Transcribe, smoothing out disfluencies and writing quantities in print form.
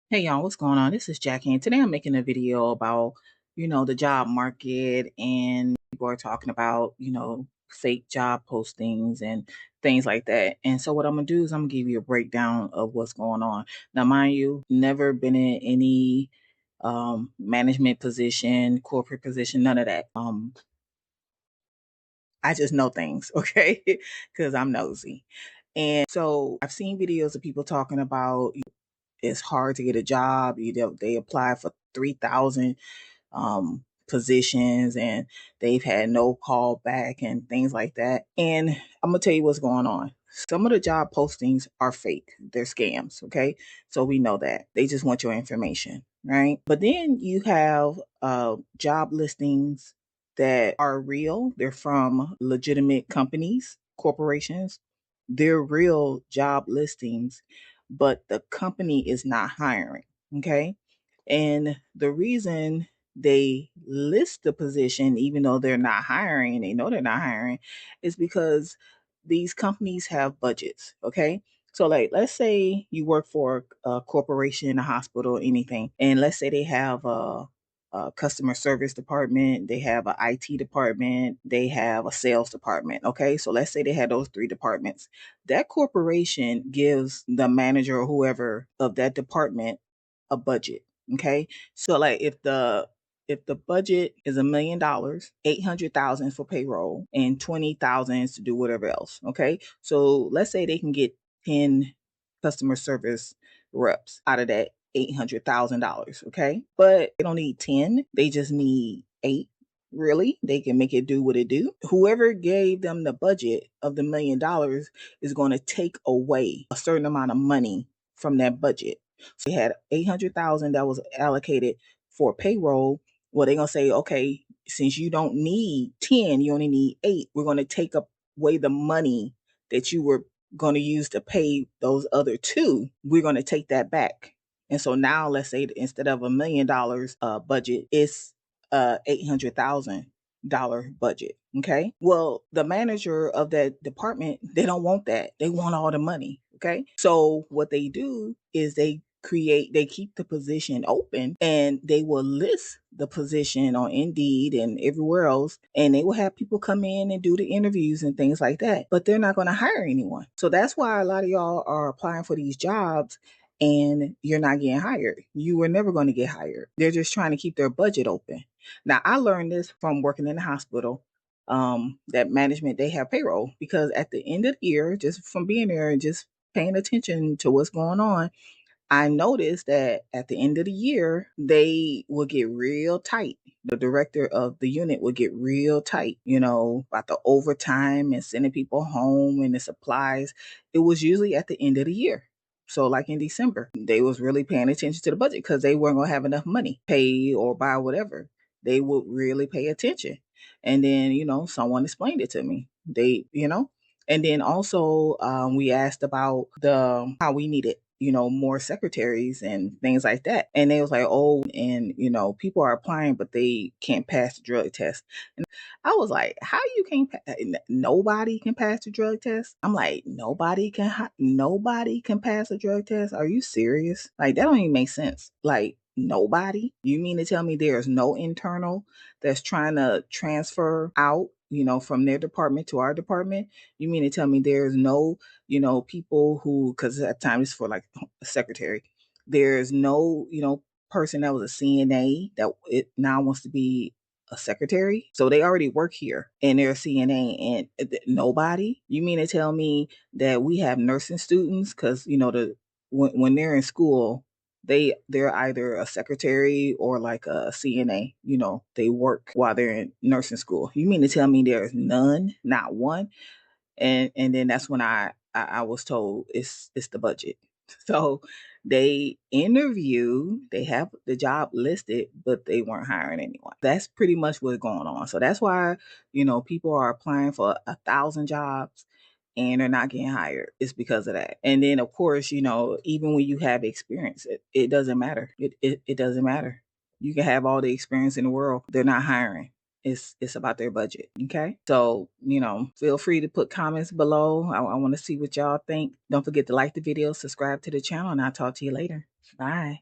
Hey y'all, what's going on? This is Jackie, and today I'm making a video about, the job market, and people are talking about, fake job postings and things like that. And so what I'm gonna do is I'm gonna give you a breakdown of what's going on. Now, mind you, never been in any management position, corporate position, none of that. I just know things, okay? Because I'm nosy. And so I've seen videos of people talking about it's hard to get a job. They apply for 3,000 positions and they've had no call back and things like that. And I'm going to tell you what's going on. Some of the job postings are fake, they're scams. Okay. So we know that they just want your information. Right. But then you have job listings that are real, they're from legitimate companies, corporations, they're real job listings, but the company is not hiring. Okay. And the reason they list the position, even though they're not hiring, and they know they're not hiring, is because these companies have budgets. Okay. So, like, let's say you work for a corporation, a hospital, anything, and let's say they have a customer service department, they have an IT department, they have a sales department. Okay. So, let's say they had those three departments. That corporation gives the manager or whoever of that department a budget. Okay. So like if the budget is $1 million, 800,000 for payroll and 20,000 is to do whatever else. Okay. So let's say they can get 10 customer service reps out of that $800,000. Okay. But they don't need 10. They just need 8. Really, they can make it do what it do. Whoever gave them the budget of the $1 million is going to take away a certain amount of money from that budget. So they had 800,000 that was allocated for payroll. Well, they're gonna say, okay, since you don't need 10, you only need 8. We're gonna take away the money that you were gonna use to pay those other two. We're gonna take that back. And so now let's say instead of $1 million budget, it's $800,000 budget. Okay. Well, the manager of that department, they don't want that. They want all the money. Okay. So what they do is they keep the position open and they will list the position on Indeed and everywhere else. And they will have people come in and do the interviews and things like that. But they're not going to hire anyone. So that's why a lot of y'all are applying for these jobs and you're not getting hired. You were never going to get hired. They're just trying to keep their budget open. Now, I learned this from working in the hospital. That management, they have payroll because at the end of the year, just from being there and just paying attention to what's going on, I noticed that at the end of the year, they will get real tight. The director of the unit will get real tight, about the overtime and sending people home and the supplies. It was usually at the end of the year. So like in December, they was really paying attention to the budget because they weren't gonna have enough money, pay or buy whatever. They would really pay attention. And then, someone explained it to me. And then also we asked about the how we needed more secretaries and things like that. And they was like, oh, and people are applying, but they can't pass the drug test. And I was like, how you can't? Nobody can pass the drug test. I'm like, nobody can pass a drug test. Are you serious? Like that don't even make sense. Like nobody. You mean to tell me there's no internal that's trying to transfer out? From their department to our department. You mean to tell me there's no people who, because at times for like a secretary, there's no, person that was a CNA that it now wants to be a secretary. So they already work here and they're a CNA and nobody. You mean to tell me that we have nursing students because when they're in school, they're either a secretary or like a CNA. They work while they're in nursing school. You mean to tell me there's none, not one? And then that's when I was told it's the budget. So they have the job listed, but they weren't hiring anyone. That's pretty much what's going on. So that's why people are applying for 1,000 jobs and they're not getting hired. It's because of that. And then of course, even when you have experience, it doesn't matter. It doesn't matter. You can have all the experience in the world. They're not hiring. It's about their budget. Okay. So, feel free to put comments below. I want to see what y'all think. Don't forget to like the video, subscribe to the channel, and I'll talk to you later. Bye.